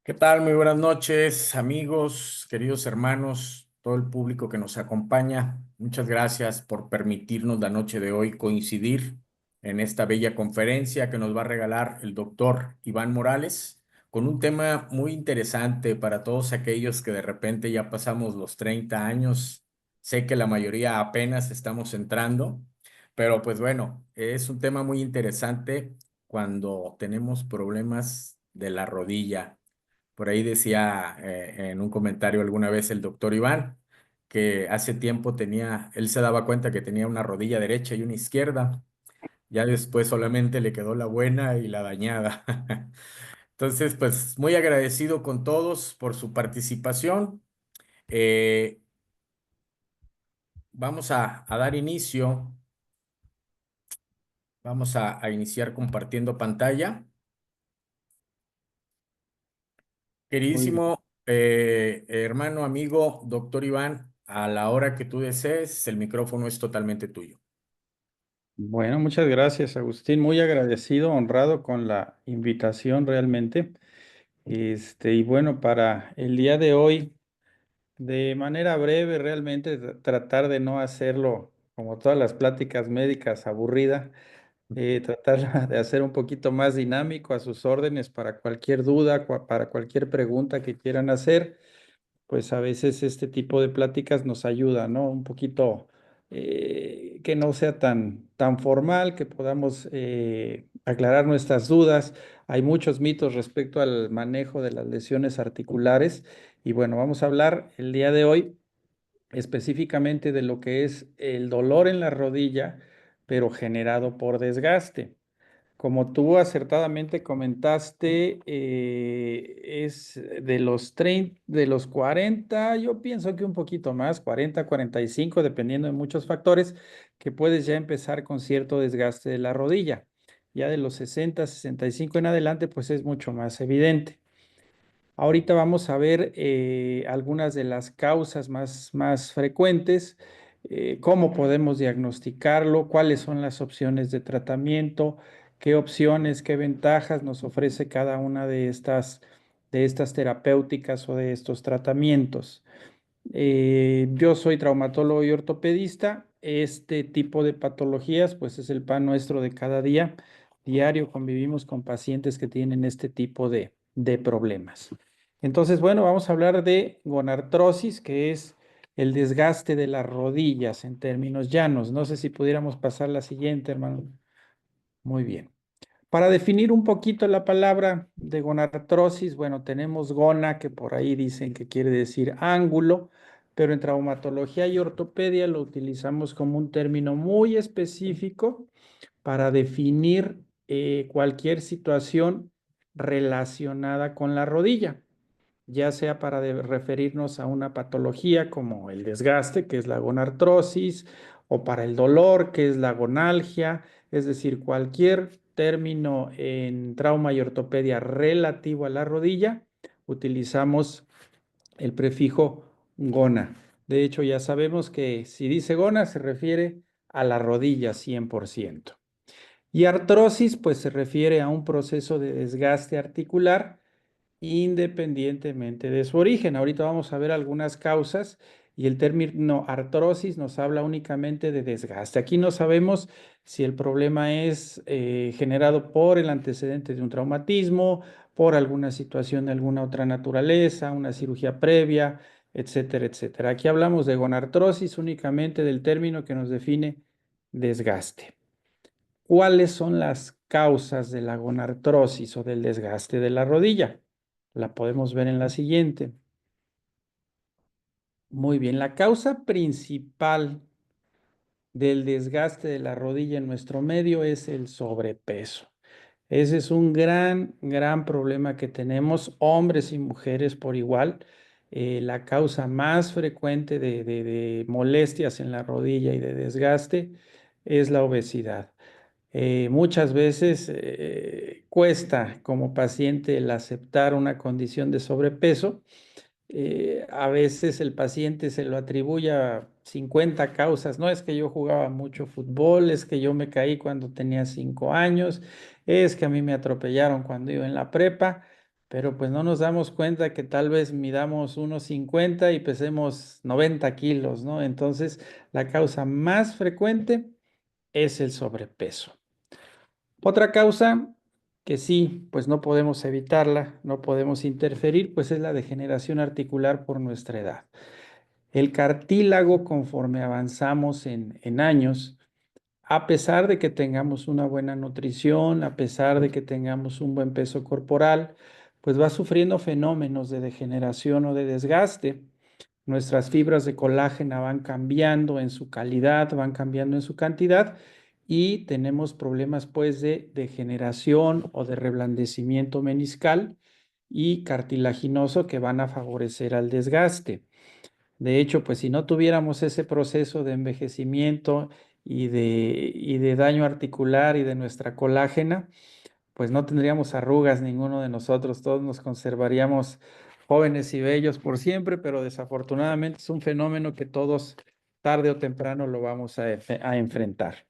¿Qué tal? Muy buenas noches, amigos, queridos hermanos, todo el público que nos acompaña. Muchas gracias por permitirnos la noche de hoy coincidir en esta bella conferencia que nos va a regalar el doctor Iván Morales con un tema muy interesante para todos aquellos que de repente ya pasamos los 30 años. Sé que la mayoría apenas estamos entrando, pero pues bueno, es un tema muy interesante cuando tenemos problemas de la rodilla. Por ahí decía en un comentario alguna vez el doctor Iván que hace tiempo él se daba cuenta que tenía una rodilla derecha y una izquierda. Ya después solamente le quedó la buena y la dañada. Entonces, pues muy agradecido con todos por su participación. Eh, Vamos a dar inicio. Vamos a iniciar compartiendo pantalla. Muy bien. Queridísimo hermano, amigo, doctor Iván, a la hora que tú desees, el micrófono es totalmente tuyo. Bueno, muchas gracias, Agustín. Muy agradecido, honrado con la invitación realmente. Y bueno, para el día de hoy, de manera breve, realmente tratar de no hacerlo como todas las pláticas médicas aburrida, tratar de hacer un poquito más dinámico a sus órdenes para cualquier duda, para cualquier pregunta que quieran hacer. Pues a veces este tipo de pláticas nos ayuda, ¿no? Un poquito que no sea tan formal, que podamos aclarar nuestras dudas. Hay muchos mitos respecto al manejo de las lesiones articulares y bueno, vamos a hablar el día de hoy específicamente de lo que es el dolor en la rodilla, pero generado por desgaste. Como tú acertadamente comentaste, es de los 30, de los 40, yo pienso que un poquito más, 40, 45, dependiendo de muchos factores, que puedes ya empezar con cierto desgaste de la rodilla. Ya de los 60, 65 en adelante, pues es mucho más evidente. Ahorita vamos a ver algunas de las causas más frecuentes, cómo podemos diagnosticarlo, cuáles son las opciones de tratamiento, qué opciones, qué ventajas nos ofrece cada una de estas terapéuticas o de estos tratamientos. Yo soy traumatólogo y ortopedista. Este tipo de patologías, pues es el pan nuestro de cada día. Diario convivimos con pacientes que tienen este tipo de problemas. Entonces, bueno, vamos a hablar de gonartrosis, que es el desgaste de las rodillas en términos llanos. No sé si pudiéramos pasar la siguiente, hermano. Muy bien. Para definir un poquito la palabra de gonartrosis, bueno, tenemos gona, que por ahí dicen que quiere decir ángulo, pero en traumatología y ortopedia lo utilizamos como un término muy específico para definir cualquier situación relacionada con la rodilla, ya sea para referirnos a una patología como el desgaste, que es la gonartrosis, o para el dolor, que es la gonalgia, es decir, cualquier término en trauma y ortopedia relativo a la rodilla, utilizamos el prefijo gona. De hecho, ya sabemos que si dice gona se refiere a la rodilla 100%. Y artrosis, pues se refiere a un proceso de desgaste articular independientemente de su origen. Ahorita vamos a ver algunas causas y el término artrosis nos habla únicamente de desgaste. Aquí no sabemos si el problema es generado por el antecedente de un traumatismo, por alguna situación de alguna otra naturaleza, una cirugía previa, etcétera, etcétera. Aquí hablamos de gonartrosis únicamente del término que nos define desgaste. ¿Cuáles son las causas de la gonartrosis o del desgaste de la rodilla? La podemos ver en la siguiente. Muy bien, la causa principal del desgaste de la rodilla en nuestro medio es el sobrepeso. Ese es un gran problema que tenemos hombres y mujeres por igual. La causa más frecuente de molestias en la rodilla y de desgaste es la obesidad. Muchas veces cuesta como paciente el aceptar una condición de sobrepeso. A veces el paciente se lo atribuye a 50 causas. No es que yo jugaba mucho fútbol, es que yo me caí cuando tenía 5 años, es que a mí me atropellaron cuando iba en la prepa, pero pues no nos damos cuenta que tal vez midamos 1,50 y pesemos 90 kilos, ¿no? Entonces, la causa más frecuente es el sobrepeso. Otra causa que sí, pues no podemos evitarla, no podemos interferir, pues es la degeneración articular por nuestra edad. El cartílago, conforme avanzamos en años, a pesar de que tengamos una buena nutrición, a pesar de que tengamos un buen peso corporal, pues va sufriendo fenómenos de degeneración o de desgaste. Nuestras fibras de colágeno van cambiando en su calidad, van cambiando en su cantidad y tenemos problemas pues de degeneración o de reblandecimiento meniscal y cartilaginoso que van a favorecer al desgaste. De hecho, pues si no tuviéramos ese proceso de envejecimiento y de daño articular y de nuestra colágena, pues no tendríamos arrugas ninguno de nosotros, todos nos conservaríamos jóvenes y bellos por siempre, pero desafortunadamente es un fenómeno que todos tarde o temprano lo vamos a enfrentar.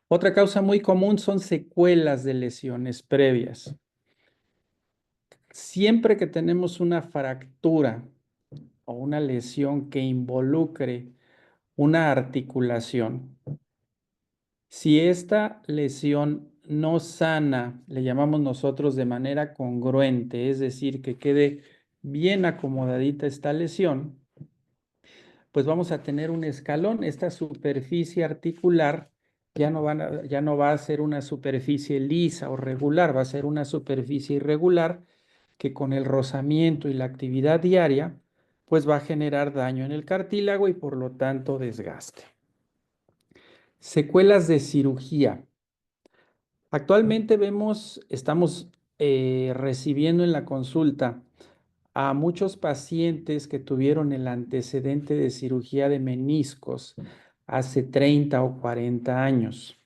Otra causa muy común son secuelas de lesiones previas. Siempre que tenemos una fractura o una lesión que involucre una articulación, si esta lesión no sana, le llamamos nosotros de manera congruente, es decir, que quede bien acomodadita esta lesión, pues vamos a tener un escalón. Esta superficie articular ya no va a ser una superficie lisa o regular, va a ser una superficie irregular que con el rozamiento y la actividad diaria, pues va a generar daño en el cartílago y por lo tanto desgaste. Secuelas de cirugía. Actualmente estamos recibiendo en la consulta a muchos pacientes que tuvieron el antecedente de cirugía de meniscos hace 30 o 40 años.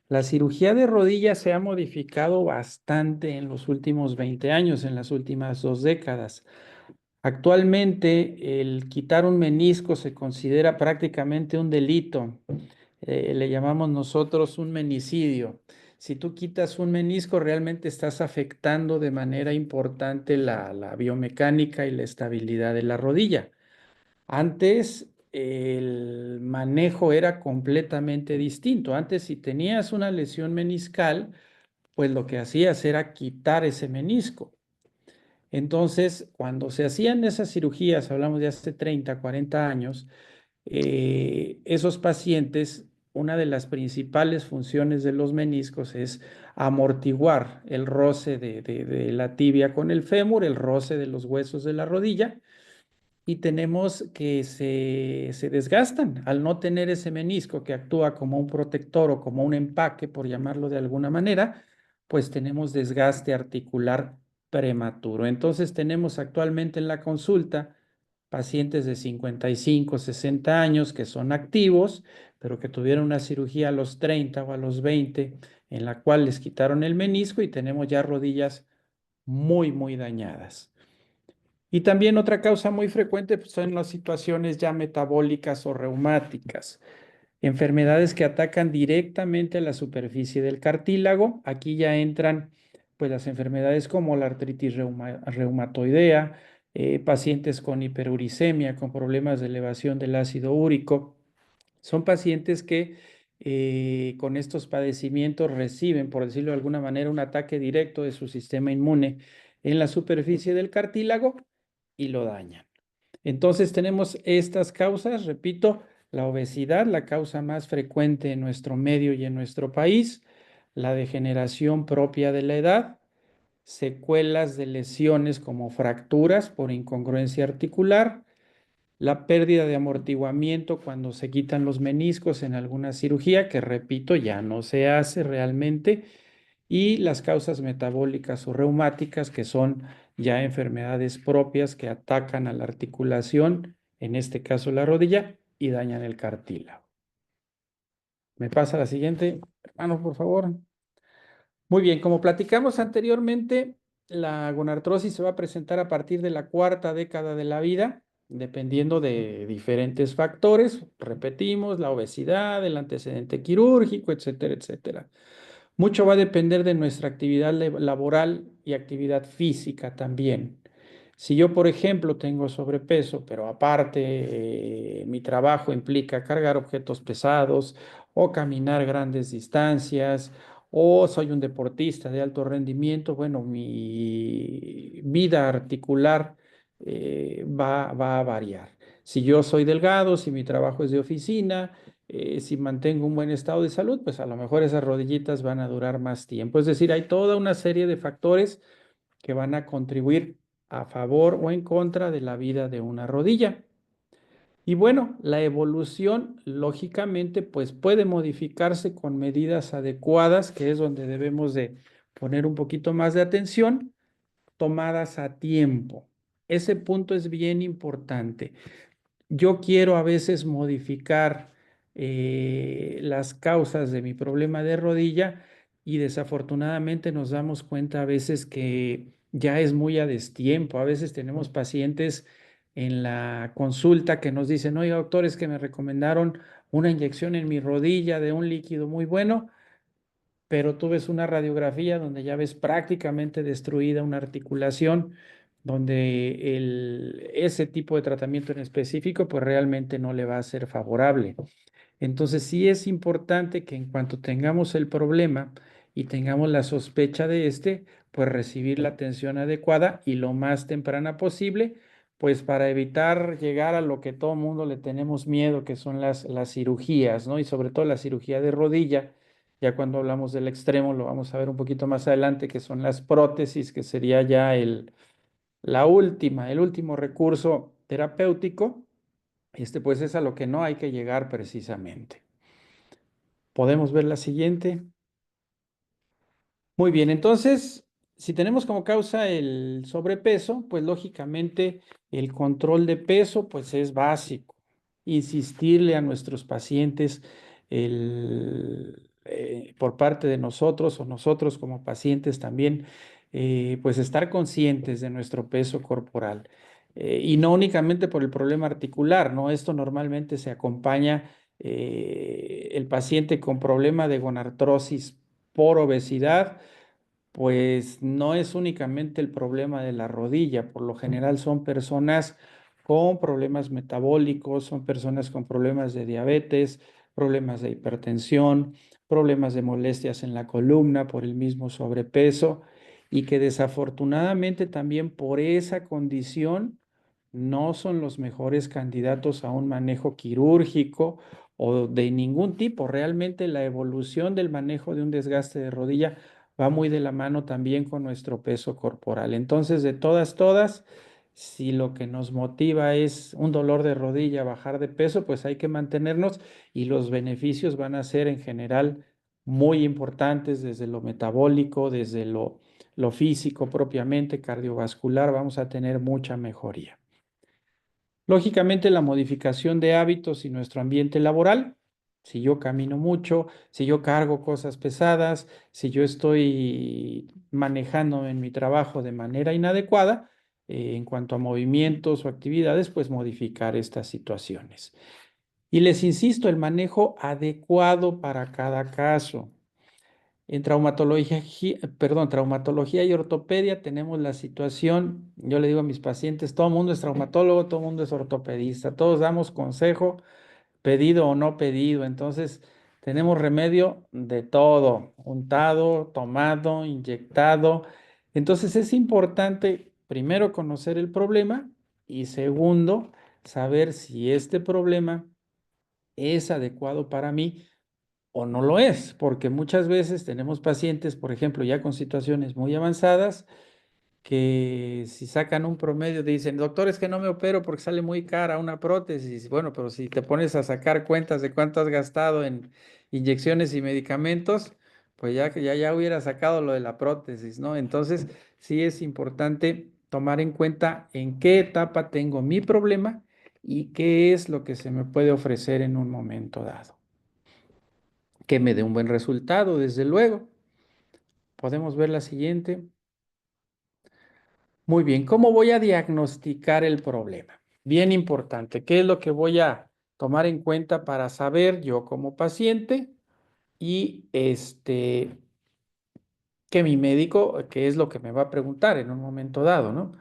La cirugía de rodilla se ha modificado bastante en los últimos 20 años, en las últimas 2 décadas. Actualmente, el quitar un menisco se considera prácticamente un delito. Le llamamos nosotros un menicidio. Si tú quitas un menisco, realmente estás afectando de manera importante la biomecánica y la estabilidad de la rodilla. Antes el manejo era completamente distinto. Antes, si tenías una lesión meniscal, pues lo que hacías era quitar ese menisco. Entonces, cuando se hacían esas cirugías, hablamos de hace 30, 40 años, esos pacientes, una de las principales funciones de los meniscos es amortiguar el roce de la tibia con el fémur, el roce de los huesos de la rodilla, y tenemos que se desgastan al no tener ese menisco que actúa como un protector o como un empaque, por llamarlo de alguna manera, pues tenemos desgaste articular prematuro. Entonces tenemos actualmente en la consulta pacientes de 55, 60 años que son activos, pero que tuvieron una cirugía a los 30 o a los 20, en la cual les quitaron el menisco y tenemos ya rodillas muy, muy dañadas. Y también otra causa muy frecuente pues, son las situaciones ya metabólicas o reumáticas, enfermedades que atacan directamente a la superficie del cartílago. Aquí ya entran pues las enfermedades como la artritis reumatoidea, pacientes con hiperuricemia, con problemas de elevación del ácido úrico. Son pacientes que con estos padecimientos reciben, por decirlo de alguna manera, un ataque directo de su sistema inmune en la superficie del cartílago y lo dañan. Entonces tenemos estas causas, repito, la obesidad, la causa más frecuente en nuestro medio y en nuestro país, la degeneración propia de la edad, secuelas de lesiones como fracturas por incongruencia articular, la pérdida de amortiguamiento cuando se quitan los meniscos en alguna cirugía, que repito, ya no se hace realmente, y las causas metabólicas o reumáticas, que son ya enfermedades propias que atacan a la articulación, en este caso la rodilla, y dañan el cartílago. ¿Me pasa la siguiente, hermano, por favor? Muy bien, como platicamos anteriormente, la gonartrosis se va a presentar a partir de la cuarta década de la vida, dependiendo de diferentes factores. Repetimos, la obesidad, el antecedente quirúrgico, etcétera, etcétera. Mucho va a depender de nuestra actividad laboral y actividad física también. Si yo, por ejemplo, tengo sobrepeso, pero aparte mi trabajo implica cargar objetos pesados o caminar grandes distancias, o soy un deportista de alto rendimiento, bueno, mi vida articular va a variar. Si yo soy delgado, si mi trabajo es de oficina, si mantengo un buen estado de salud, pues a lo mejor esas rodillitas van a durar más tiempo. Es decir, hay toda una serie de factores que van a contribuir a favor o en contra de la vida de una rodilla. Y bueno, la evolución, lógicamente, pues puede modificarse con medidas adecuadas, que es donde debemos de poner un poquito más de atención, tomadas a tiempo. Ese punto es bien importante. Yo quiero a veces modificar las causas de mi problema de rodilla y desafortunadamente nos damos cuenta a veces que ya es muy a destiempo. A veces tenemos pacientes en la consulta que nos dicen, oiga, doctor, es que me recomendaron una inyección en mi rodilla de un líquido muy bueno, pero tú ves una radiografía donde ya ves prácticamente destruida una articulación, donde ese tipo de tratamiento en específico pues realmente no le va a ser favorable. Entonces sí es importante que en cuanto tengamos el problema y tengamos la sospecha de este, pues recibir la atención adecuada y lo más temprana posible, pues para evitar llegar a lo que todo mundo le tenemos miedo, que son las cirugías, ¿no? Y sobre todo la cirugía de rodilla. Ya cuando hablamos del extremo, lo vamos a ver un poquito más adelante, que son las prótesis, que sería ya el último recurso terapéutico. Pues es a lo que no hay que llegar precisamente. Podemos ver la siguiente. Muy bien, entonces, si tenemos como causa el sobrepeso, pues lógicamente el control de peso, pues es básico. Insistirle a nuestros pacientes por parte de nosotros o nosotros como pacientes también, pues estar conscientes de nuestro peso corporal. Y no únicamente por el problema articular, ¿no? Esto normalmente se acompaña el paciente con problema de gonartrosis por obesidad, pues no es únicamente el problema de la rodilla, por lo general son personas con problemas metabólicos, son personas con problemas de diabetes, problemas de hipertensión, problemas de molestias en la columna por el mismo sobrepeso, y que desafortunadamente también por esa condición no son los mejores candidatos a un manejo quirúrgico o de ningún tipo. Realmente la evolución del manejo de un desgaste de rodilla va muy de la mano también con nuestro peso corporal. Entonces, de todas, si lo que nos motiva es un dolor de rodilla, bajar de peso, pues hay que mantenernos, y los beneficios van a ser en general muy importantes desde lo metabólico, desde lo físico propiamente, cardiovascular, vamos a tener mucha mejoría. Lógicamente, la modificación de hábitos y nuestro ambiente laboral. Si yo camino mucho, si yo cargo cosas pesadas, si yo estoy manejando en mi trabajo de manera inadecuada, en cuanto a movimientos o actividades, pues modificar estas situaciones. Y les insisto, el manejo adecuado para cada caso. En traumatología y ortopedia tenemos la situación, yo le digo a mis pacientes, todo el mundo es traumatólogo, todo el mundo es ortopedista, todos damos consejo, pedido o no pedido, entonces tenemos remedio de todo, untado, tomado, inyectado. Entonces es importante, primero, conocer el problema, y segundo, saber si este problema es adecuado para mí o no lo es, porque muchas veces tenemos pacientes, por ejemplo, ya con situaciones muy avanzadas, que si sacan un promedio dicen, doctor, es que no me opero porque sale muy cara una prótesis. Bueno, pero si te pones a sacar cuentas de cuánto has gastado en inyecciones y medicamentos, pues ya hubiera sacado lo de la prótesis, ¿no? Entonces, sí es importante tomar en cuenta en qué etapa tengo mi problema y qué es lo que se me puede ofrecer en un momento dado. Que me dé un buen resultado, desde luego. Podemos ver la siguiente. Muy bien, ¿cómo voy a diagnosticar el problema? Bien importante, ¿qué es lo que voy a tomar en cuenta para saber yo como paciente y que mi médico, qué es lo que me va a preguntar en un momento dado, ¿no?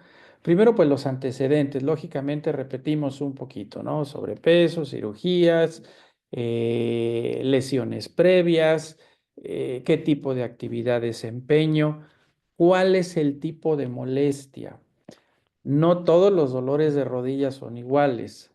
Primero, pues los antecedentes. Lógicamente repetimos un poquito, ¿no? Sobrepeso, cirugías, lesiones previas, qué tipo de actividad desempeño, cuál es el tipo de molestia. No todos los dolores de rodilla son iguales.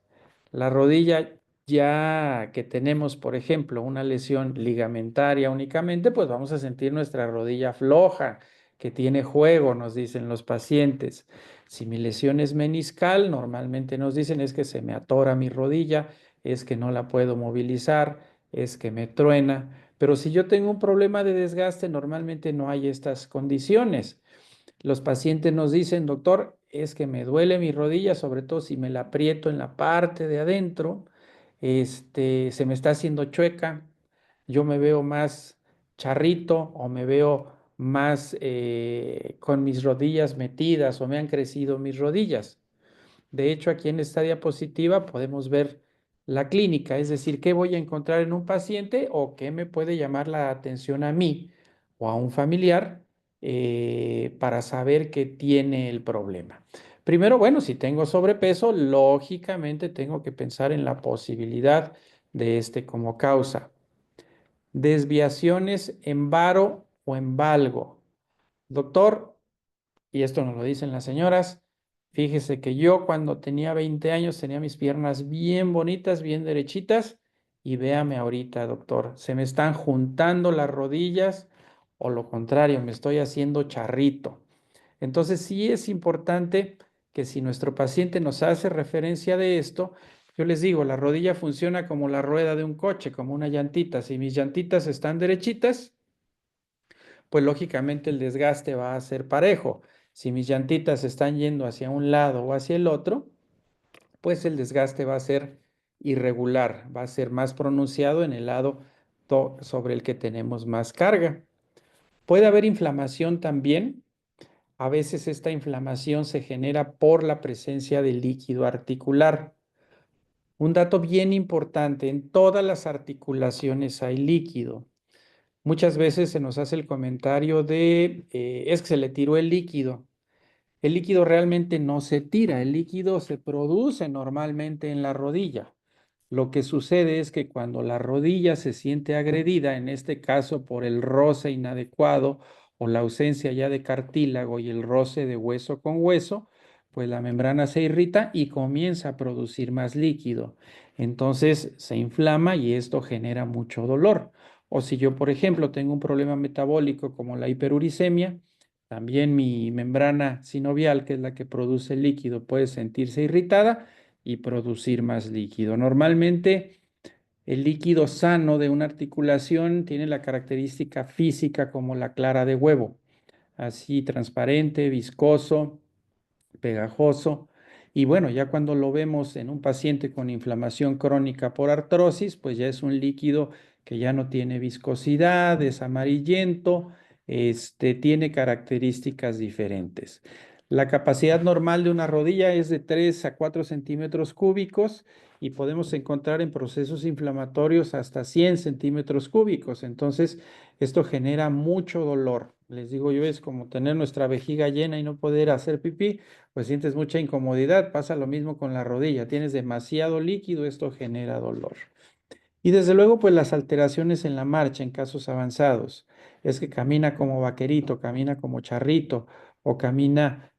La rodilla ya que tenemos, por ejemplo, una lesión ligamentaria únicamente, pues vamos a sentir nuestra rodilla floja, que tiene juego, nos dicen los pacientes. Si mi lesión es meniscal, normalmente nos dicen es que se me atora mi rodilla, es que no la puedo movilizar, es que me truena. Pero si yo tengo un problema de desgaste, normalmente no hay estas condiciones. Los pacientes nos dicen, doctor, es que me duele mi rodilla, sobre todo si me la aprieto en la parte de adentro, se me está haciendo chueca, yo me veo más charrito o me veo más con mis rodillas metidas o me han crecido mis rodillas. De hecho, aquí en esta diapositiva podemos ver la clínica, es decir, qué voy a encontrar en un paciente o qué me puede llamar la atención a mí o a un familiar para saber qué tiene el problema. Primero, bueno, si tengo sobrepeso, lógicamente tengo que pensar en la posibilidad de este como causa. Desviaciones en varo o en valgo. Doctor, y esto nos lo dicen las señoras, fíjese que yo cuando tenía 20 años tenía mis piernas bien bonitas, bien derechitas, y véame ahorita, doctor, se me están juntando las rodillas o lo contrario, me estoy haciendo charrito. Entonces sí es importante que si nuestro paciente nos hace referencia de esto, yo les digo, la rodilla funciona como la rueda de un coche, como una llantita. Si mis llantitas están derechitas, pues lógicamente el desgaste va a ser parejo. Si mis llantitas están yendo hacia un lado o hacia el otro, pues el desgaste va a ser irregular, va a ser más pronunciado en el lado sobre el que tenemos más carga. Puede haber inflamación también. A veces esta inflamación se genera por la presencia de líquido articular. Un dato bien importante, en todas las articulaciones hay líquido. Muchas veces se nos hace el comentario de, es que se le tiró el líquido. El líquido realmente no se tira, el líquido se produce normalmente en la rodilla. Lo que sucede es que cuando la rodilla se siente agredida, en este caso por el roce inadecuado o la ausencia ya de cartílago y el roce de hueso con hueso, pues la membrana se irrita y comienza a producir más líquido. Entonces se inflama y esto genera mucho dolor. O si yo, por ejemplo, tengo un problema metabólico como la hiperuricemia, también mi membrana sinovial, que es la que produce el líquido, puede sentirse irritada y producir más líquido. Normalmente el líquido sano de una articulación tiene la característica física como la clara de huevo, así transparente, viscoso, pegajoso. Y bueno, ya cuando lo vemos en un paciente con inflamación crónica por artrosis, pues ya es un líquido que ya no tiene viscosidad, es amarillento, tiene características diferentes. La capacidad normal de una rodilla es de 3 a 4 centímetros cúbicos y podemos encontrar en procesos inflamatorios hasta 100 centímetros cúbicos. Entonces, esto genera mucho dolor. Les digo yo, es como tener nuestra vejiga llena y no poder hacer pipí, pues sientes mucha incomodidad. Pasa lo mismo con la rodilla. Tienes demasiado líquido, esto genera dolor. Y desde luego, pues las alteraciones en la marcha en casos avanzados. Es que camina como vaquerito, camina como charrito o camina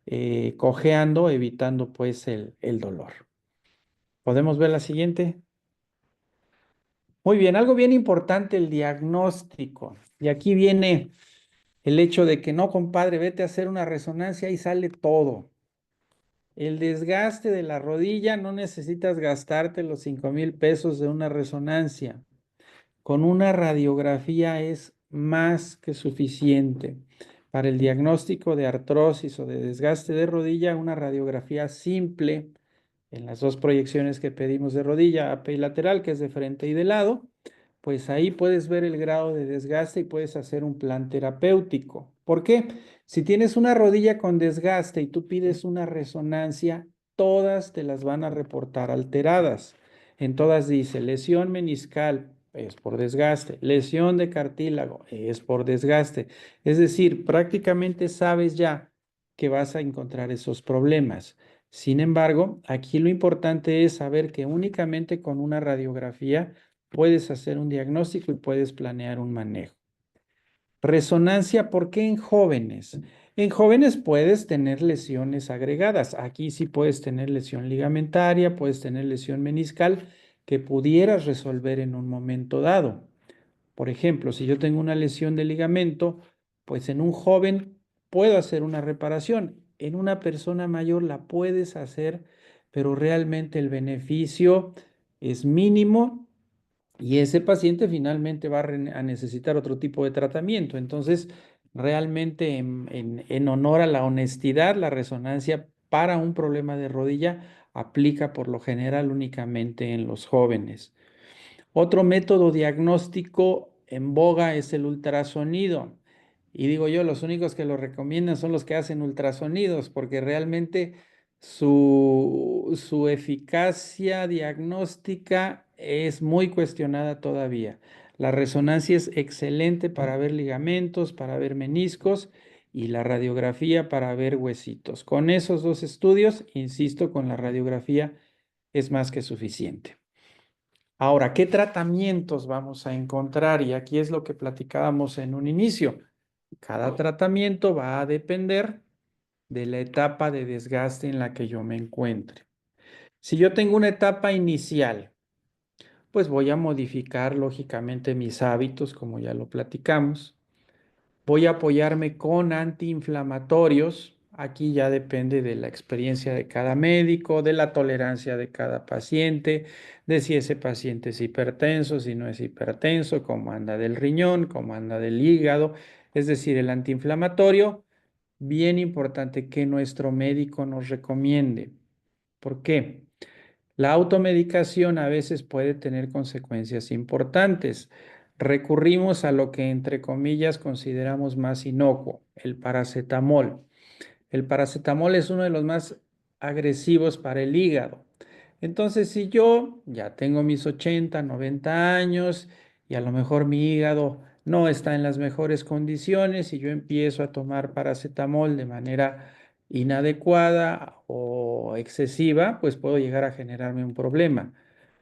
cojeando, evitando pues el dolor. ¿Podemos ver la siguiente? Muy bien, algo bien importante, el diagnóstico. Y aquí viene el hecho de que no, compadre, vete a hacer una resonancia y sale todo. El desgaste de la rodilla, no necesitas gastarte los 5,000 pesos de una resonancia. Con una radiografía es más que suficiente. Para el diagnóstico de artrosis o de desgaste de rodilla, una radiografía simple en las dos proyecciones que pedimos de rodilla, AP y lateral, que es de frente y de lado, pues ahí puedes ver el grado de desgaste y puedes hacer un plan terapéutico. ¿Por qué? Si tienes una rodilla con desgaste y tú pides una resonancia, todas te las van a reportar alteradas. En todas dice lesión meniscal, es por desgaste. Lesión de cartílago, es por desgaste. Es decir, prácticamente sabes ya que vas a encontrar esos problemas. Sin embargo, aquí lo importante es saber que únicamente con una radiografía puedes hacer un diagnóstico y puedes planear un manejo. Resonancia, ¿por qué en jóvenes? En jóvenes puedes tener lesiones agregadas. Aquí sí puedes tener lesión ligamentaria, puedes tener lesión meniscal que pudieras resolver en un momento dado. Por ejemplo, si yo tengo una lesión de ligamento, pues en un joven puedo hacer una reparación. En una persona mayor la puedes hacer, pero realmente el beneficio es mínimo y ese paciente finalmente va a necesitar otro tipo de tratamiento. Entonces, realmente en honor a la honestidad, la resonancia para un problema de rodilla aplica por lo general únicamente en los jóvenes. Otro método diagnóstico en boga es el ultrasonido. Y digo yo, los únicos que lo recomiendan son los que hacen ultrasonidos, porque realmente su eficacia diagnóstica es muy cuestionada todavía. La resonancia es excelente para ver ligamentos, para ver meniscos y la radiografía para ver huesitos. Con esos dos estudios, insisto, con la radiografía es más que suficiente. Ahora, ¿qué tratamientos vamos a encontrar? Y aquí es lo que platicábamos en un inicio. Cada tratamiento va a depender de la etapa de desgaste en la que yo me encuentre. Si yo tengo una etapa inicial, pues voy a modificar lógicamente mis hábitos, como ya lo platicamos. Voy a apoyarme con antiinflamatorios. Aquí ya depende de la experiencia de cada médico, de la tolerancia de cada paciente, de si ese paciente es hipertenso, si no es hipertenso, cómo anda del riñón, cómo anda del hígado. Es decir, el antiinflamatorio, bien importante que nuestro médico nos recomiende. ¿Por qué? La automedicación a veces puede tener consecuencias importantes. Recurrimos a lo que entre comillas consideramos más inocuo, el paracetamol. El paracetamol es uno de los más agresivos para el hígado. Entonces, si yo ya tengo mis 80, 90 años y a lo mejor mi hígado no está en las mejores condiciones y yo empiezo a tomar paracetamol de manera inadecuada o excesiva, pues puedo llegar a generarme un problema.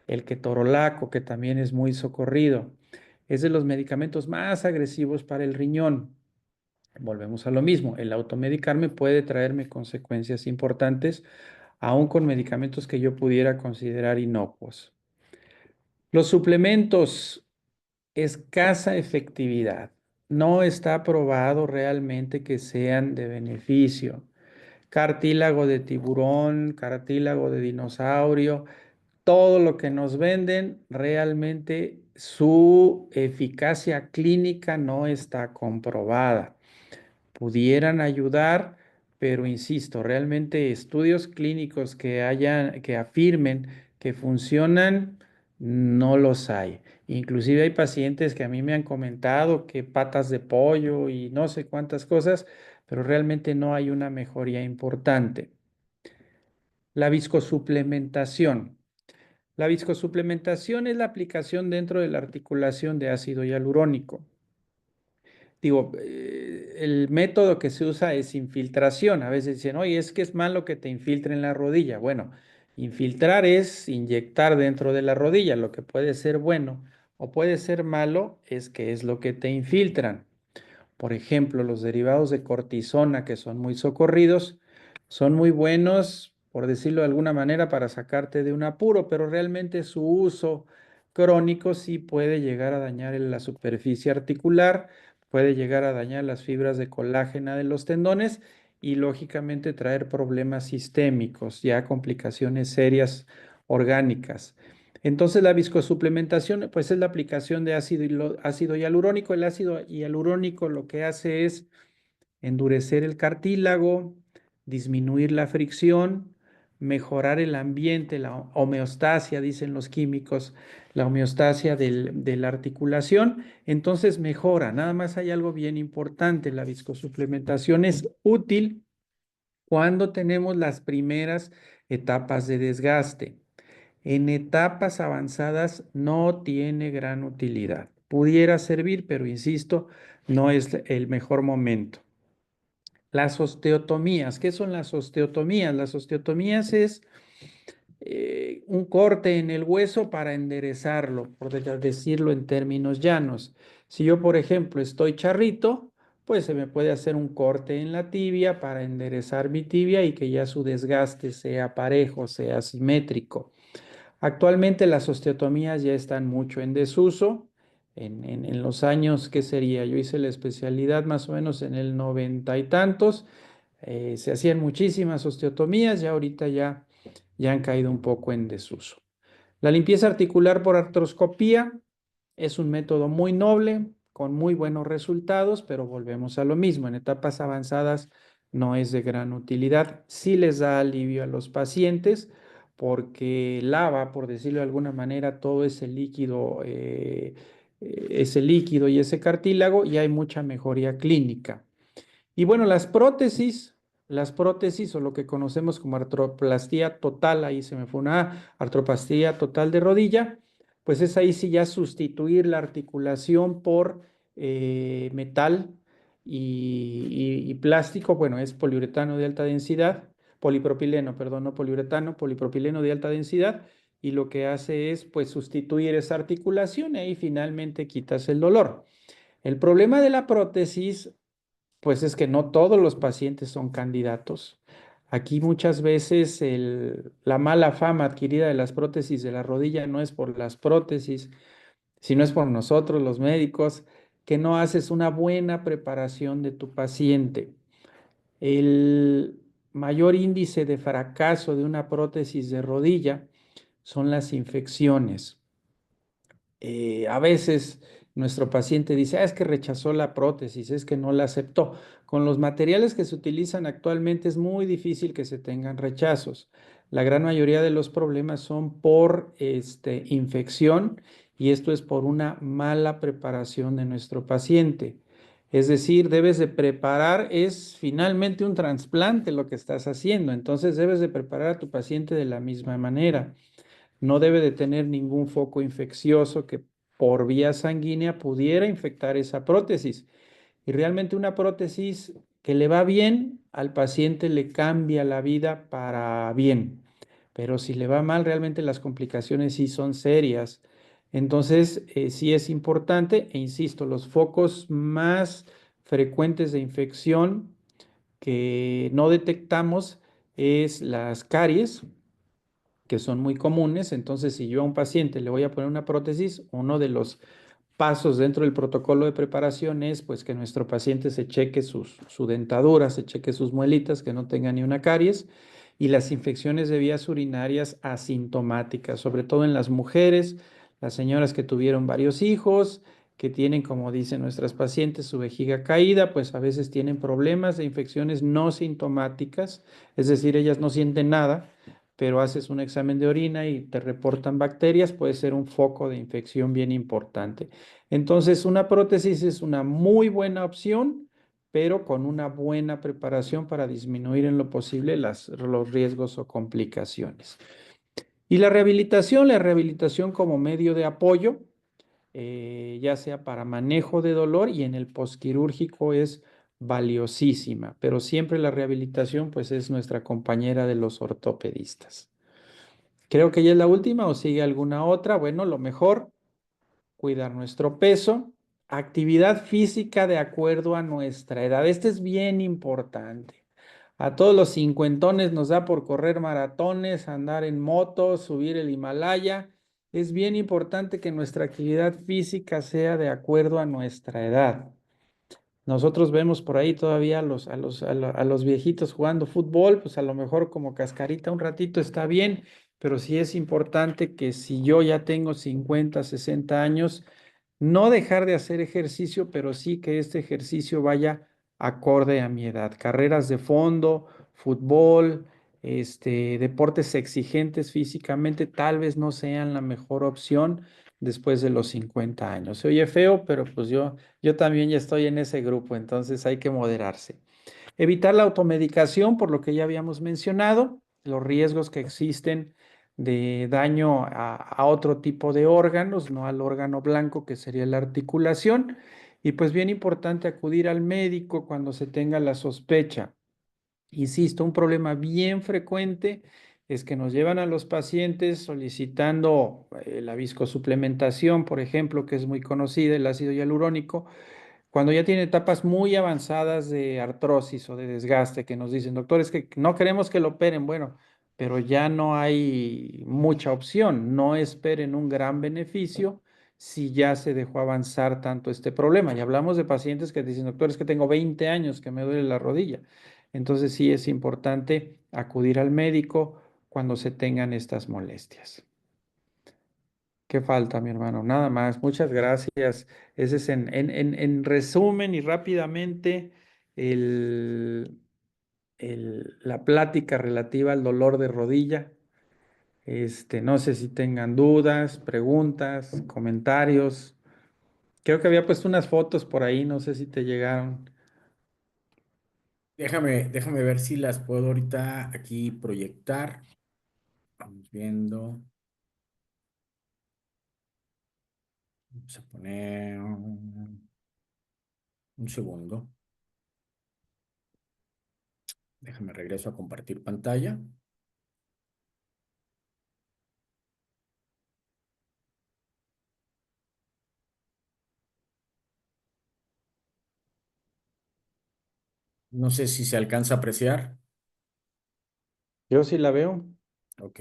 El ketorolaco, que también es muy socorrido, es de los medicamentos más agresivos para el riñón. Volvemos a lo mismo, el automedicarme puede traerme consecuencias importantes, aún con medicamentos que yo pudiera considerar inocuos. Los suplementos, escasa efectividad. No está probado realmente que sean de beneficio. Cartílago de tiburón, cartílago de dinosaurio, todo lo que nos venden, realmente su eficacia clínica no está comprobada. Pudieran ayudar, pero insisto, realmente estudios clínicos que afirmen que funcionan, no los hay. Inclusive hay pacientes que a mí me han comentado que patas de pollo y no sé cuántas cosas, pero realmente no hay una mejoría importante. La viscosuplementación. La viscosuplementación es la aplicación dentro de la articulación de ácido hialurónico. Digo, el método que se usa es infiltración. A veces dicen, oye, es que es malo que te infiltren la rodilla. Bueno, infiltrar es inyectar dentro de la rodilla. Lo que puede ser bueno o puede ser malo es que es lo que te infiltran. Por ejemplo, los derivados de cortisona, que son muy socorridos, son muy buenos, por decirlo de alguna manera, para sacarte de un apuro, pero realmente su uso crónico sí puede llegar a dañar la superficie articular, puede llegar a dañar las fibras de colágena de los tendones y lógicamente traer problemas sistémicos, ya complicaciones serias orgánicas. Entonces la viscosuplementación pues es la aplicación de ácido hialurónico. El ácido hialurónico lo que hace es endurecer el cartílago, disminuir la fricción, mejorar el ambiente, la homeostasia, dicen los químicos, la homeostasia de la articulación. Entonces mejora. Nada más hay algo bien importante. La viscosuplementación es útil cuando tenemos las primeras etapas de desgaste. En etapas avanzadas no tiene gran utilidad. Pudiera servir, pero insisto, no es el mejor momento. Las osteotomías, ¿qué son las osteotomías? Las osteotomías es un corte en el hueso para enderezarlo, por decirlo en términos llanos. Si yo, por ejemplo, estoy charrito, pues se me puede hacer un corte en la tibia para enderezar mi tibia y que ya su desgaste sea parejo, sea simétrico. Actualmente las osteotomías ya están mucho en desuso. En los años, ¿qué sería? Yo hice la especialidad más o menos en el noventa y tantos. Se hacían muchísimas osteotomías y ahorita ya han caído un poco en desuso. La limpieza articular por artroscopía es un método muy noble, con muy buenos resultados, pero volvemos a lo mismo. En etapas avanzadas no es de gran utilidad. Sí les da alivio a los pacientes porque lava, por decirlo de alguna manera, todo ese líquido y ese cartílago y hay mucha mejoría clínica. Y bueno, las prótesis o lo que conocemos como artroplastía total, ahí se me fue una artroplastía total de rodilla, pues es ahí sí ya sustituir la articulación por metal y plástico, bueno, es poliuretano de alta densidad, polipropileno, perdón, no poliuretano, polipropileno de alta densidad, y lo que hace es pues sustituir esa articulación y ahí finalmente quitas el dolor. El problema de la prótesis pues es que no todos los pacientes son candidatos. Aquí muchas veces la mala fama adquirida de las prótesis de la rodilla no es por las prótesis, sino es por nosotros, los médicos, que no haces una buena preparación de tu paciente. El mayor índice de fracaso de una prótesis de rodilla son las infecciones. A veces nuestro paciente dice, es que rechazó la prótesis, es que no la aceptó. Con los materiales que se utilizan actualmente es muy difícil que se tengan rechazos. La gran mayoría de los problemas son por infección y esto es por una mala preparación de nuestro paciente. Es decir, debes de preparar, es finalmente un trasplante lo que estás haciendo, entonces debes de preparar a tu paciente de la misma manera. No debe de tener ningún foco infeccioso que por vía sanguínea pudiera infectar esa prótesis. Y realmente una prótesis que le va bien, al paciente le cambia la vida para bien. Pero si le va mal, realmente las complicaciones sí son serias. Entonces, sí es importante, e insisto, los focos más frecuentes de infección que no detectamos es las caries, que son muy comunes. Entonces, si yo a un paciente le voy a poner una prótesis, uno de los pasos dentro del protocolo de preparación es pues que nuestro paciente se cheque su dentadura, se cheque sus muelitas, que no tenga ni una caries y las infecciones de vías urinarias asintomáticas, sobre todo en las mujeres, las señoras que tuvieron varios hijos, que tienen, como dicen nuestras pacientes, su vejiga caída, pues a veces tienen problemas de infecciones no sintomáticas, es decir, ellas no sienten nada, pero haces un examen de orina y te reportan bacterias, puede ser un foco de infección bien importante. Entonces, una prótesis es una muy buena opción, pero con una buena preparación para disminuir en lo posible los riesgos o complicaciones. Y la rehabilitación como medio de apoyo, ya sea para manejo de dolor y en el posquirúrgico es valiosísima, pero siempre la rehabilitación pues es nuestra compañera de los ortopedistas. Creo que ya es la última o sigue alguna otra. Bueno, lo mejor, cuidar nuestro peso, actividad física de acuerdo a nuestra edad. Este es bien importante. A todos los cincuentones nos da por correr maratones, andar en moto, subir el Himalaya. Es bien importante que nuestra actividad física sea de acuerdo a nuestra edad. Nosotros vemos por ahí todavía a los viejitos jugando fútbol, pues a lo mejor como cascarita un ratito está bien, pero sí es importante que si yo ya tengo 50, 60 años, no dejar de hacer ejercicio, pero sí que este ejercicio vaya acorde a mi edad. Carreras de fondo, fútbol, deportes exigentes físicamente, tal vez no sean la mejor opción después de los 50 años. Se oye feo, pero pues yo también ya estoy en ese grupo, entonces hay que moderarse. Evitar la automedicación, por lo que ya habíamos mencionado, los riesgos que existen de daño a otro tipo de órganos, no al órgano blanco que sería la articulación. Y pues bien importante acudir al médico cuando se tenga la sospecha. Insisto, un problema bien frecuente es que nos llevan a los pacientes solicitando la viscosuplementación, por ejemplo, que es muy conocida, el ácido hialurónico, cuando ya tiene etapas muy avanzadas de artrosis o de desgaste, que nos dicen, doctor, es que no queremos que lo operen, bueno, pero ya no hay mucha opción, no esperen un gran beneficio si ya se dejó avanzar tanto este problema. Y hablamos de pacientes que dicen, doctor, es que tengo 20 años que me duele la rodilla. Entonces sí es importante acudir al médico cuando se tengan estas molestias. ¿Qué falta, mi hermano? Nada más. Muchas gracias. Ese es en resumen y rápidamente el, la plática relativa al dolor de rodilla. No sé si tengan dudas, preguntas, comentarios. Creo que había puesto unas fotos por ahí, no sé si te llegaron. Déjame ver si las puedo ahorita aquí proyectar. Vamos viendo. Vamos a poner un segundo. Déjame regreso a compartir pantalla. No sé si se alcanza a apreciar. Yo sí la veo. Ok.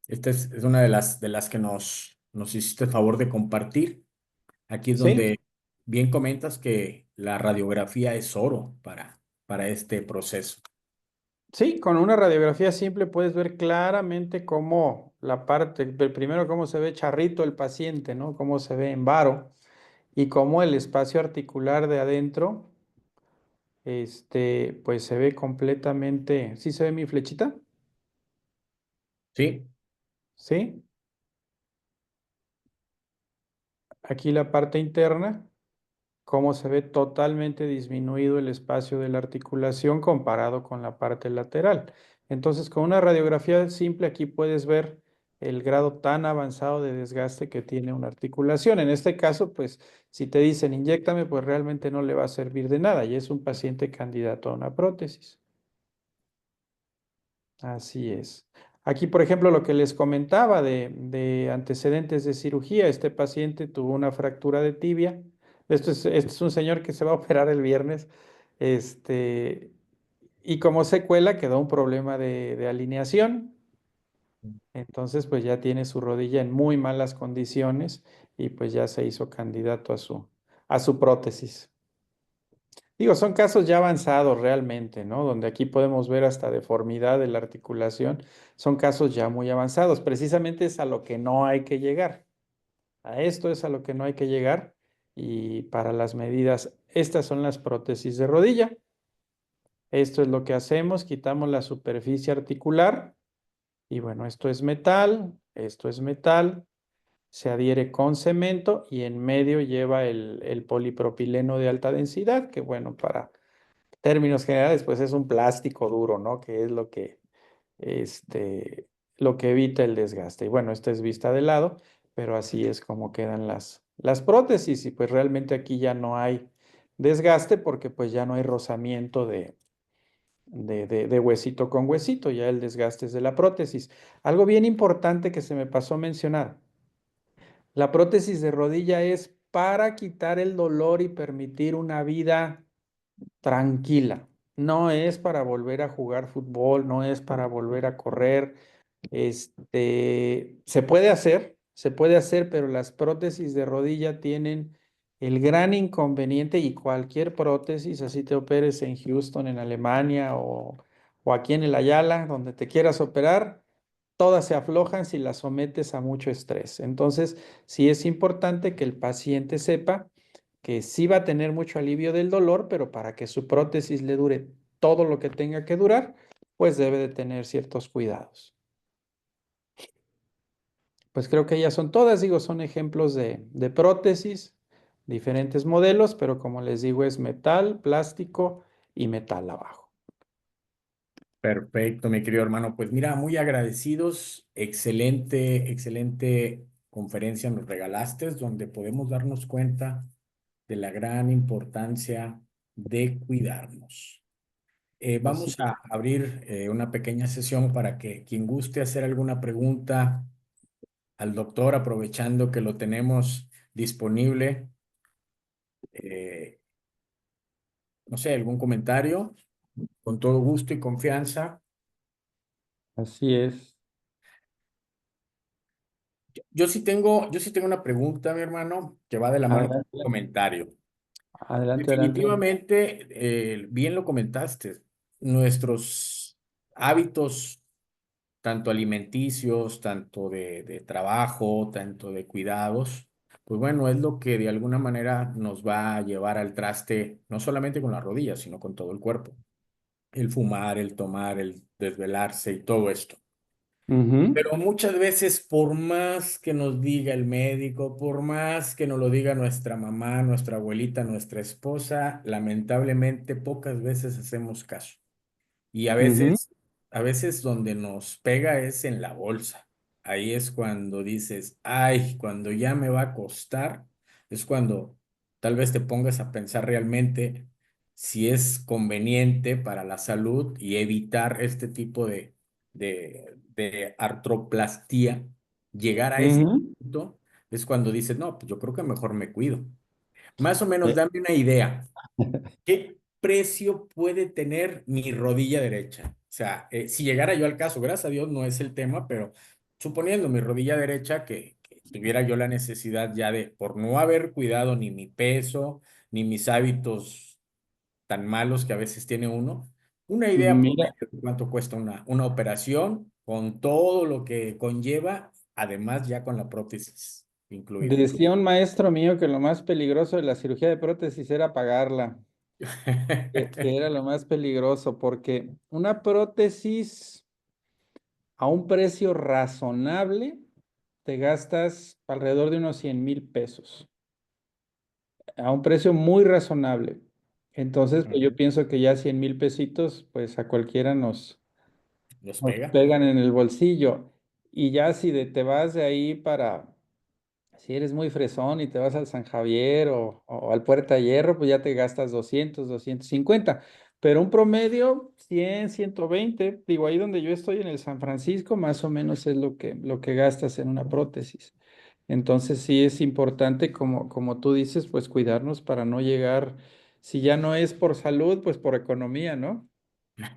Esta es una de las que nos hiciste el favor de compartir. Aquí es ¿Sí? donde bien comentas que la radiografía es oro para este proceso. Sí, con una radiografía simple puedes ver claramente cómo la parte, primero cómo se ve charrito el paciente, ¿no? Cómo se ve en varo y cómo el espacio articular de adentro, pues se ve completamente, ¿sí se ve mi flechita? ¿Sí? ¿Sí? Aquí la parte interna, cómo se ve totalmente disminuido el espacio de la articulación comparado con la parte lateral. Entonces, con una radiografía simple aquí puedes ver el grado tan avanzado de desgaste que tiene una articulación. En este caso, pues si te dicen inyéctame, pues realmente no le va a servir de nada y es un paciente candidato a una prótesis. Así es. Aquí, por ejemplo, lo que les comentaba de antecedentes de cirugía, este paciente tuvo una fractura de tibia. Este es un señor que se va a operar el viernes, este, y como secuela quedó un problema de alineación. Entonces, pues ya tiene su rodilla en muy malas condiciones y pues ya se hizo candidato a su prótesis. Digo, son casos ya avanzados realmente, ¿no? Donde aquí podemos ver hasta deformidad de la articulación. Son casos ya muy avanzados. Precisamente es a lo que no hay que llegar. A esto es a lo que no hay que llegar. Y para las medidas, estas son las prótesis de rodilla. Esto es lo que hacemos. Quitamos la superficie articular. Y bueno, esto es metal. Se adhiere con cemento y en medio lleva el polipropileno de alta densidad, que bueno, para términos generales, pues es un plástico duro, ¿no? Que es este, lo que evita el desgaste. Y bueno, esta es vista de lado, pero así es como quedan las prótesis y pues realmente aquí ya no hay desgaste porque pues ya no hay rozamiento de huesito con huesito, ya el desgaste es de la prótesis. Algo bien importante que se me pasó a mencionar, la prótesis de rodilla es para quitar el dolor y permitir una vida tranquila. No es para volver a jugar fútbol, no es para volver a correr. Se puede hacer, pero las prótesis de rodilla tienen el gran inconveniente y cualquier prótesis, así te operes en Houston, en Alemania o aquí en el Ayala, donde te quieras operar, todas se aflojan si las sometes a mucho estrés. Entonces, sí es importante que el paciente sepa que sí va a tener mucho alivio del dolor, pero para que su prótesis le dure todo lo que tenga que durar, pues debe de tener ciertos cuidados. Pues creo que ya son todas, digo, son ejemplos de prótesis, diferentes modelos, pero como les digo, es metal, plástico y metal abajo. Perfecto, mi querido hermano. Pues mira, muy agradecidos. Excelente, excelente conferencia nos regalaste, donde podemos darnos cuenta de la gran importancia de cuidarnos. Así Vamos a abrir una pequeña sesión para que quien guste hacer alguna pregunta al doctor, aprovechando que lo tenemos disponible, eh, no sé, algún comentario, con todo gusto y confianza. así es. Yo sí tengo una pregunta, mi hermano, que va de la mano con un Adelante, comentario. adelante, adelante. Definitivamente, bien lo comentaste, nuestros hábitos, tanto alimenticios, tanto de trabajo, tanto de cuidados, pues bueno, es lo que de alguna manera nos va a llevar al traste, no solamente con las rodillas, sino con todo el cuerpo. El fumar, el tomar, el desvelarse y todo esto. Ujú, Pero muchas veces, por más que nos diga el médico, por más que nos lo diga nuestra mamá, nuestra abuelita, nuestra esposa, lamentablemente pocas veces hacemos caso. Y ujú, a veces donde nos pega es en la bolsa. Ahí es cuando dices, ay, cuando ya me va a costar, es cuando tal vez te pongas a pensar realmente si es conveniente para la salud y evitar este tipo de artroplastía. Llegar a ese ujú. punto es cuando dices, no, pues yo creo que mejor me cuido. Más o menos, Eh, dame una idea. ¿Qué precio puede tener mi rodilla derecha? O sea, si llegara yo al caso, gracias a Dios no es el tema, pero suponiendo mi rodilla derecha que tuviera yo la necesidad ya de, por no haber cuidado ni mi peso, ni mis hábitos tan malos que a veces tiene uno, una idea Mira, promedio de cuánto cuesta una operación con todo lo que conlleva, además ya con la prótesis incluida. decía un maestro mío que lo más peligroso de la cirugía de prótesis era pagarla, que era lo más peligroso, porque una prótesis a un precio razonable te gastas alrededor de unos 100,000 pesos, a un precio muy razonable. Entonces, pues yo Ujú. pienso que ya 100,000 pesitos, pues a cualquiera ¿Los nos pega? pegan en el bolsillo. Y ya si te vas de ahí para, si eres muy fresón y te vas al San Javier o al Puerta Hierro, pues ya te gastas 200, 250. Pero un promedio, 100, 120, digo, ahí donde yo estoy en el San Francisco, más o menos es lo que gastas en una prótesis. Entonces sí es importante, como tú dices, pues cuidarnos para no llegar, si ya no es por salud, pues por economía, ¿no?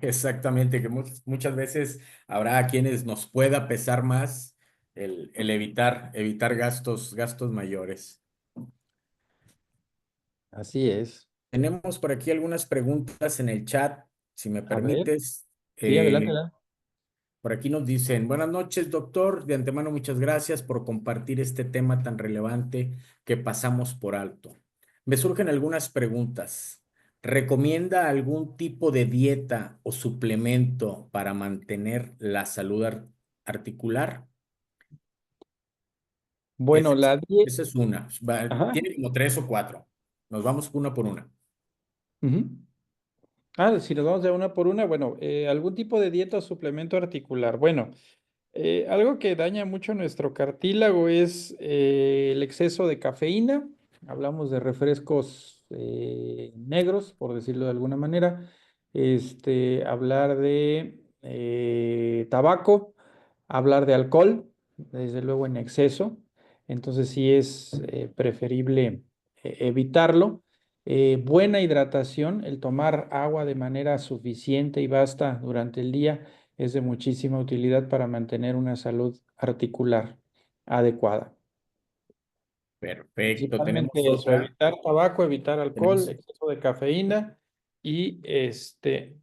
Exactamente, que muchas veces habrá quienes nos pueda pesar más el evitar gastos mayores. Así es. Tenemos por aquí algunas preguntas en el chat, si me A ver, permites. sí, adelante, Eh, adelante. por aquí nos dicen, buenas noches, doctor. De antemano, muchas gracias por compartir este tema tan relevante que pasamos por alto. Me surgen algunas preguntas. ¿Recomienda algún tipo de dieta o suplemento para mantener la salud articular? Esa Bueno, es, la dieta. esa es una. Ajá. Tiene como tres o cuatro. Nos vamos una por una. Ujú. Ah, si nos vamos de una por una, bueno, algún tipo de dieta o suplemento articular. Bueno, algo que daña mucho nuestro cartílago es el exceso de cafeína. Hablamos de refrescos negros, por decirlo de alguna manera. Hablar de tabaco, hablar de alcohol, desde luego en exceso. Entonces sí es preferible evitarlo. Buena hidratación, el tomar agua de manera suficiente y basta durante el día es de muchísima utilidad para mantener una salud articular adecuada. Perfecto. Tenemos Principalmente eso, otra. evitar tabaco, evitar alcohol, Tenemos, exceso de cafeína y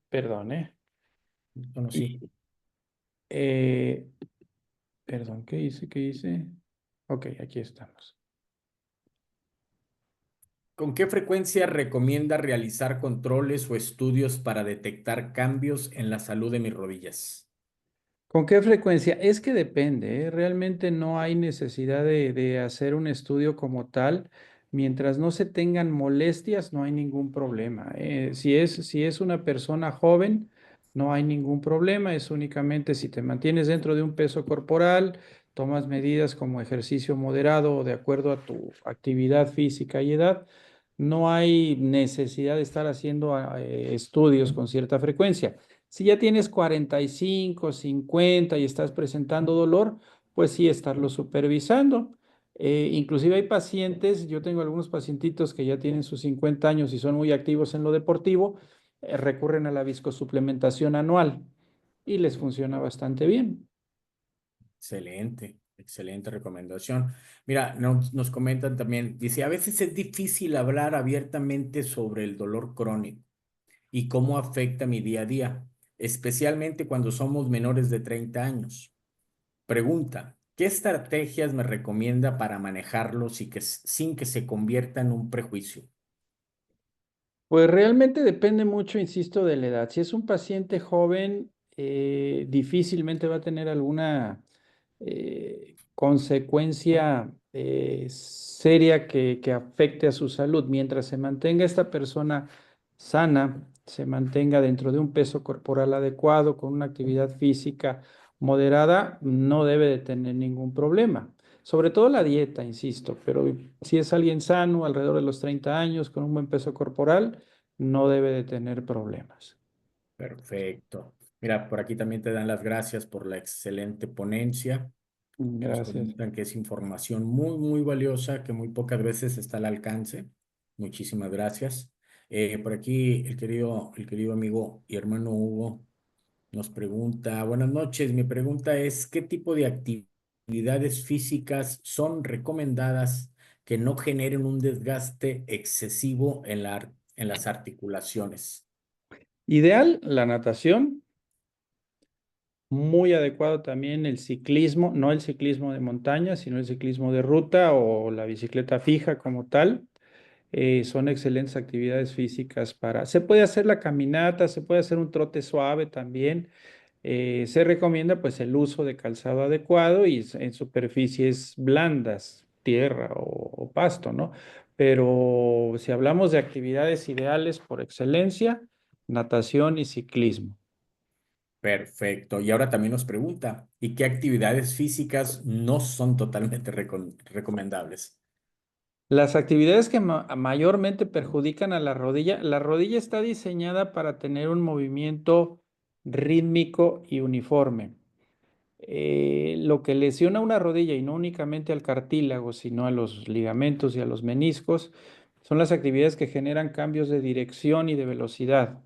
perdón, bueno, sí. y eh, perdón, ¿qué hice? ¿Qué hice? Ok, aquí estamos. ¿Con qué frecuencia recomienda realizar controles o estudios para detectar cambios en la salud de mis rodillas? ¿Con qué frecuencia? Es que depende, ¿eh? Realmente no hay necesidad de hacer un estudio como tal. Mientras no se tengan molestias, no hay ningún problema, ¿eh? Si es una persona joven, no hay ningún problema, es únicamente si te mantienes dentro de un peso corporal, tomas medidas como ejercicio moderado o de acuerdo a tu actividad física y edad, no hay necesidad de estar haciendo estudios con cierta frecuencia. Si ya tienes 45, 50 y estás presentando dolor, pues sí, estarlo supervisando. Inclusive hay pacientes, yo tengo algunos pacientitos que ya tienen sus 50 años y son muy activos en lo deportivo, recurren a la viscosuplementación anual y les funciona bastante bien. Excelente, excelente recomendación. Mira, nos comentan también, dice, a veces es difícil hablar abiertamente sobre el dolor crónico y cómo afecta mi día a día, especialmente cuando somos menores de 30 años. Pregunta, ¿qué estrategias me recomienda para manejarlo sin que se convierta en un prejuicio? Pues realmente depende mucho, insisto, de la edad. Si es un paciente joven, difícilmente va a tener alguna consecuencia seria que afecte a su salud. Mientras se mantenga esta persona sana, se mantenga dentro de un peso corporal adecuado, con una actividad física moderada, no debe de tener ningún problema. Sobre todo la dieta, insisto, pero si es alguien sano, alrededor de los 30 años, con un buen peso corporal, no debe de tener problemas. Perfecto. Mira, por aquí también te dan las gracias por la excelente ponencia. Nos Gracias. comentan que es información muy, muy valiosa que muy pocas veces está al alcance. Muchísimas gracias. Por aquí el querido amigo y hermano Hugo nos pregunta, buenas noches, mi pregunta es, ¿qué tipo de actividades físicas son recomendadas que no generen un desgaste excesivo en las articulaciones? Ideal, la natación. Muy adecuado también el ciclismo, no el ciclismo de montaña, sino el ciclismo de ruta o la bicicleta fija como tal. Son excelentes actividades físicas para... Se puede hacer la caminata, se puede hacer un trote suave también. Se recomienda pues el uso de calzado adecuado y en superficies blandas, tierra o pasto, ¿no? Pero si hablamos de actividades ideales por excelencia, natación y ciclismo. Perfecto. Y ahora también nos pregunta, ¿y qué actividades físicas no son totalmente recomendables? Las actividades que mayormente perjudican a la rodilla está diseñada para tener un movimiento rítmico y uniforme. Lo que lesiona una rodilla y no únicamente al cartílago, sino a los ligamentos y a los meniscos, son las actividades que generan cambios de dirección y de velocidad.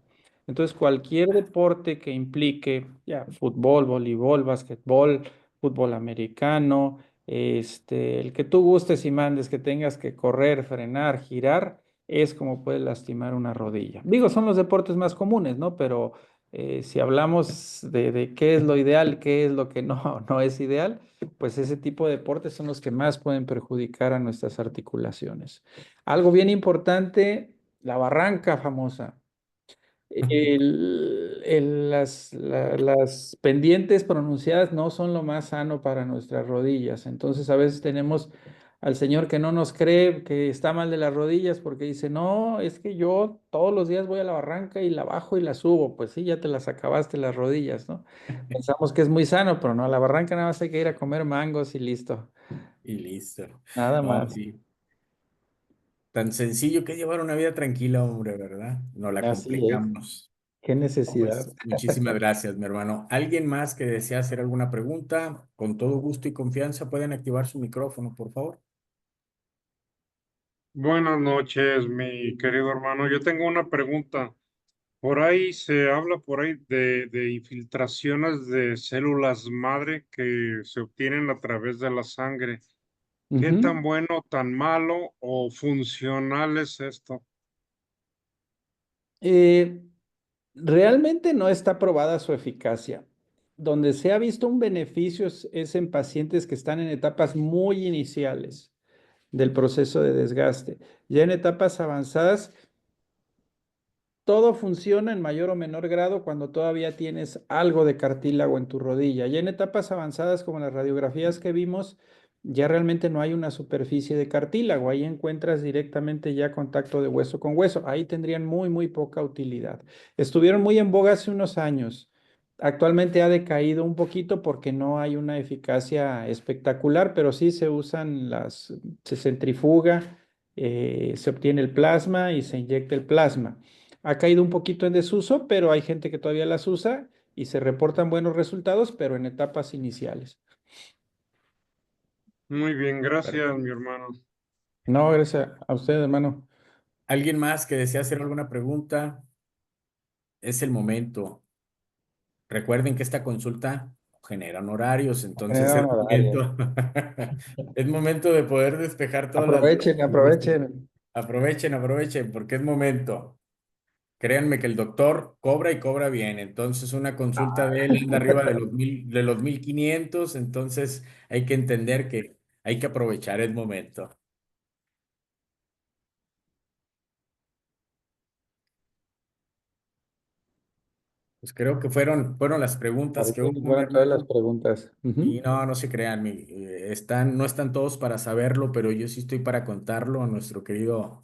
Entonces, cualquier deporte que implique ya fútbol, voleibol, básquetbol, fútbol americano, el que tú gustes y mandes, que tengas que correr, frenar, girar, es como puede lastimar una rodilla. Digo, son los deportes más comunes, ¿no? Pero si hablamos de qué es lo ideal, qué es lo que no, no es ideal, pues ese tipo de deportes son los que más pueden perjudicar a nuestras articulaciones. Algo bien importante, la barranca famosa. Las pendientes pronunciadas no son lo más sano para nuestras rodillas. Entonces a veces tenemos al señor que no nos cree que está mal de las rodillas porque dice, no, es que yo todos los días voy a la barranca y la bajo y la subo. Pues sí, ya te las acabaste las rodillas, ¿no? Pensamos que es muy sano, pero no, a la barranca nada más hay que ir a comer mangos y listo. Y listo. Nada No, más. sí. Tan sencillo que llevar una vida tranquila, hombre, ¿verdad? No la Así es. complicamos. Qué No, necesidad. pues muchísimas gracias, mi hermano. ¿Alguien más que desea hacer alguna pregunta? Con todo gusto y confianza pueden activar su micrófono, por favor. Buenas noches, mi querido hermano. Yo tengo una pregunta. Por ahí se habla por ahí de infiltraciones de células madre que se obtienen a través de la sangre. ¿Qué Ujú. tan bueno, tan malo o funcional es esto? Eh, Realmente no está probada su eficacia. Donde se ha visto un beneficio es en pacientes que están en etapas muy iniciales del proceso de desgaste. Ya en etapas avanzadas, todo funciona en mayor o menor grado cuando todavía tienes algo de cartílago en tu rodilla. Ya en etapas avanzadas, como las radiografías que vimos, ya realmente no hay una superficie de cartílago, ahí encuentras directamente ya contacto de hueso con hueso, ahí tendrían muy, muy poca utilidad. Estuvieron muy en boga hace unos años. Actualmente ha decaído un poquito porque no hay una eficacia espectacular, pero sí se usan se centrifuga, se obtiene el plasma y se inyecta el plasma. Ha caído un poquito en desuso, pero hay gente que todavía las usa y se reportan buenos resultados, pero en etapas iniciales. Muy bien, gracias, Perfecto. mi hermano. No, gracias a usted, hermano. ¿Alguien más que desea hacer alguna pregunta? Es el momento. Recuerden que esta consulta genera honorarios, entonces Genera es honorarios. momento, es momento de poder despejar todas las dudas Aprovechen, que gusten. aprovechen. Aprovechen, aprovechen, porque es momento. Créanme que el doctor cobra y cobra bien, entonces una consulta de él anda arriba de de los 1,500, entonces hay que entender que hay que aprovechar el momento. Pues creo que fueron las preguntas que Parece hubo, que mi fueron todas las hermano. preguntas. Y Ujú. no se crean, no están todos para saberlo, pero yo sí estoy para contarlo. A nuestro querido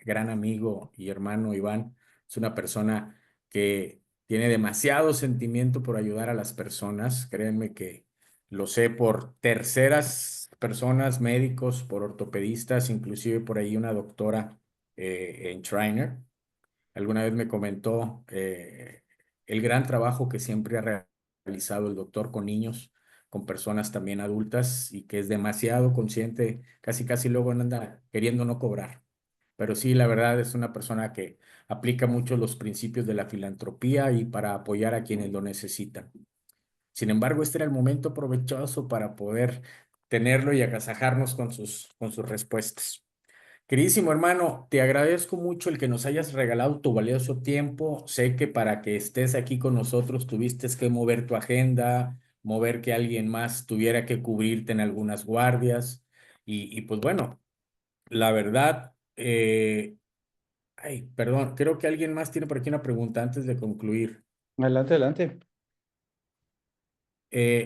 gran amigo y hermano Iván es una persona que tiene demasiado sentimiento por ayudar a las personas. Créanme que lo sé por terceras personas, médicos, por ortopedistas, inclusive por ahí una doctora en Trainer. Alguna vez me comentó el gran trabajo que siempre ha realizado el doctor con niños, con personas también adultas y que es demasiado consciente, casi casi luego anda queriendo no cobrar. Pero sí, la verdad es una persona que aplica mucho los principios de la filantropía y para apoyar a quienes lo necesitan. Sin embargo, este era el momento provechoso para poder tenerlo y agasajarnos con con sus respuestas. Queridísimo hermano, te agradezco mucho el que nos hayas regalado tu valioso tiempo. Sé que para que estés aquí con nosotros tuviste que mover tu agenda, mover que alguien más tuviera que cubrirte en algunas guardias. Y pues bueno, la verdad, ay, perdón, creo que alguien más tiene por aquí una pregunta antes de concluir. Adelante, adelante.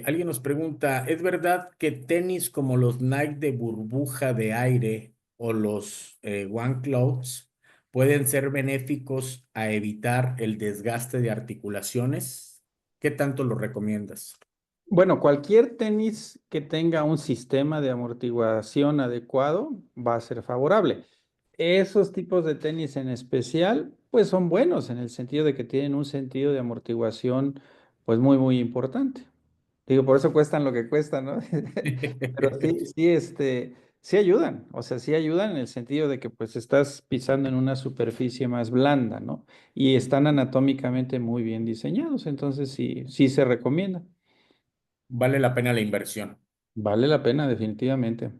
Alguien nos pregunta, ¿es verdad que tenis como los Nike de burbuja de aire o los One Clouds pueden ser benéficos a evitar el desgaste de articulaciones? ¿Qué tanto lo recomiendas? Bueno, cualquier tenis que tenga un sistema de amortiguación adecuado va a ser favorable. Esos tipos de tenis en especial, pues son buenos en el sentido de que tienen un sentido de amortiguación, pues muy, muy importante. Digo, por eso cuestan lo que cuestan, ¿no? Pero sí, sí, sí ayudan, o sea, sí ayudan en el sentido de que pues estás pisando en una superficie más blanda, ¿no? Y están anatómicamente muy bien diseñados, entonces sí, sí se recomienda. Vale la pena la inversión. Vale la pena, definitivamente.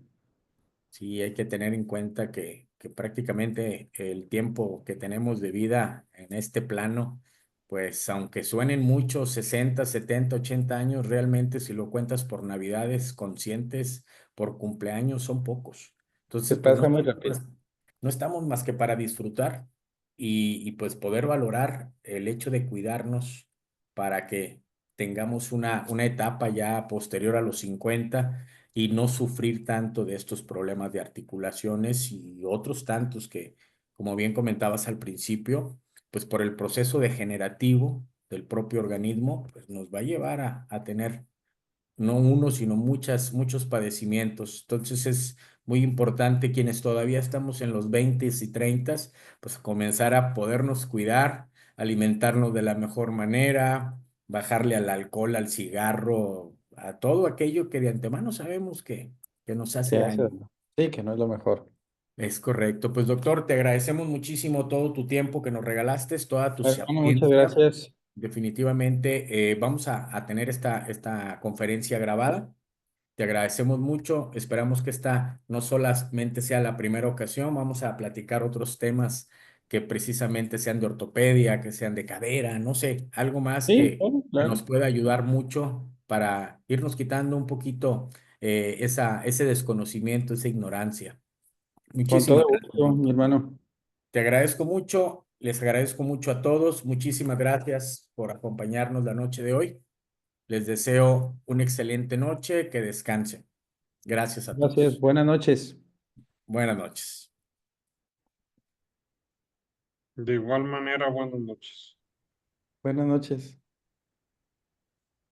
Sí, hay que tener en cuenta que prácticamente el tiempo que tenemos de vida en este plano, pues aunque suenen muchos, 60, 70, 80 años, realmente si lo cuentas por navidades conscientes, por cumpleaños, son pocos. Se Entonces, pues pasa muy rápido. no estamos más que para disfrutar y pues poder valorar el hecho de cuidarnos para que tengamos una etapa ya posterior a los 50 y no sufrir tanto de estos problemas de articulaciones y otros tantos que, como bien comentabas al principio, pues por el proceso degenerativo del propio organismo, pues nos va a llevar a tener no uno, sino muchos padecimientos. Entonces es muy importante quienes todavía estamos en los 20 y 30, pues comenzar a podernos cuidar, alimentarnos de la mejor manera, bajarle al alcohol, al cigarro, a todo aquello que de antemano sabemos que nos hace ¿Qué hace? daño. Sí, que no es lo mejor. Es correcto. Pues doctor, te agradecemos muchísimo todo tu tiempo que nos regalaste, toda tu Hermano, muchas sapiencia. gracias. Definitivamente vamos a tener esta conferencia grabada. Te agradecemos mucho. Esperamos que esta no solamente sea la primera ocasión, vamos a platicar otros temas que precisamente sean de ortopedia, que sean de cadera, no sé, algo más Sí, bueno, que nos claro. pueda ayudar mucho para irnos quitando un poquito ese desconocimiento, esa ignorancia. Con todo Muchísimas gracias, gusto, mi doctor. hermano. Te agradezco mucho, les agradezco mucho a todos. Muchísimas gracias por acompañarnos la noche de hoy. Les deseo una excelente noche, que descansen. Gracias a Gracias, todos. buenas noches. Buenas noches. De igual manera, buenas noches. Buenas noches.